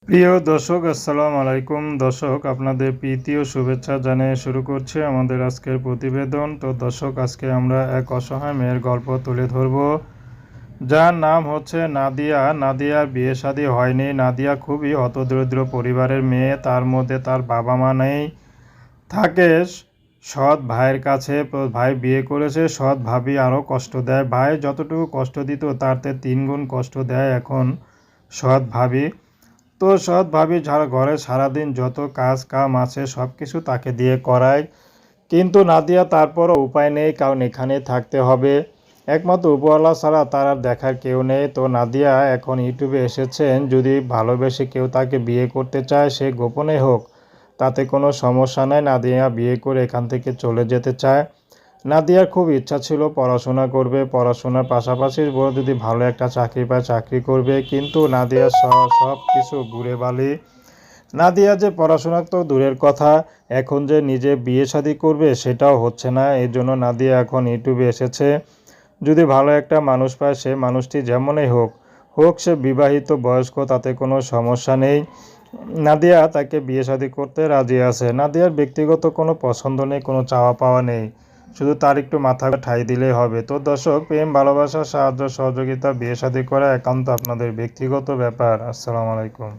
প্রিয় দর্শক, আসসালামু আলাইকুম। দর্শক, আপনাদের প্রীতি ও শুভেচ্ছা জানিয়ে শুরু করছে আমাদের আজকের প্রতিবেদন। তো দর্শক, আজকে আমরা এক অসহায় মেয়ের গল্প তুলে ধরব, যার নাম হচ্ছে নাদিয়া। নাদিয়ার বিয়ে শাদী হয়নি। নাদিয়া খুবই হতদরিদ্র পরিবারের মেয়ে। তার মধ্যে তার বাবা মা নেই, থাকে সৎ ভাইয়ের কাছে। ভাই বিয়ে করেছে, সৎ ভাবি আরও কষ্ট দেয়। ভাই যতটুকু কষ্ট দিত তার থেকে 3 গুণ কষ্ট দেয় এখন সৎ ভাবি। তো সৎ ভাবি ঘরে সারাদিন যত কাজ কাম আছে সব কিছু তাকে দিয়ে করায়। কিন্তু নাদিয়া তারপরও উপায় নেই, কারণ এখানে থাকতে হবে। একমাত্র উপরওয়ালা ছাড়া তার আর দেখার কেউ নেই। তো নাদিয়া এখন ইউটিউবে এসেছেন, যদি ভালোবেসে কেউ তাকে বিয়ে করতে চায় সে গোপনে হোক, তাতে কোনো সমস্যা নেই। নাদিয়া বিয়ে করে এখান থেকে চলে যেতে চায়। নাদিয়ার খুব ইচ্ছা ছিল পড়াশোনা করবে, পড়াশোনার পাশাপাশি বড় যদি ভালো একটা চাকরি পায় চাকরি করবে, কিন্তু নাদিয়া সব কিছু ঘুরে বালি। নাদিয়া যে পড়াশোনা তো দূরের কথা, এখন যে নিজে বিয়ে শাদী করবে সেটাও হচ্ছে না। এই জন্য নাদিয়া এখন ইউটিউবে এসেছে, যদি ভালো একটা মানুষ পায় সে মানুষটি যেমনই হোক হোক সে বিবাহিত বয়স্ক, তাতে কোনো সমস্যা নেই। নাদিয়া তাকে বিয়ে শাদী করতে রাজি আছে। নাদিয়ার ব্যক্তিগত কোনো পছন্দ নেই, কোনো চাওয়া পাওয়া নেই, শুধু তার একটু মাথা ঠাই দিলেই হবে। তো দর্শক, প্রেম ভালোবাসা সাহায্য সহযোগিতা বিয়ে শাদী করা একান্ত আপনাদের ব্যক্তিগত ব্যাপার। আসসালামু আলাইকুম।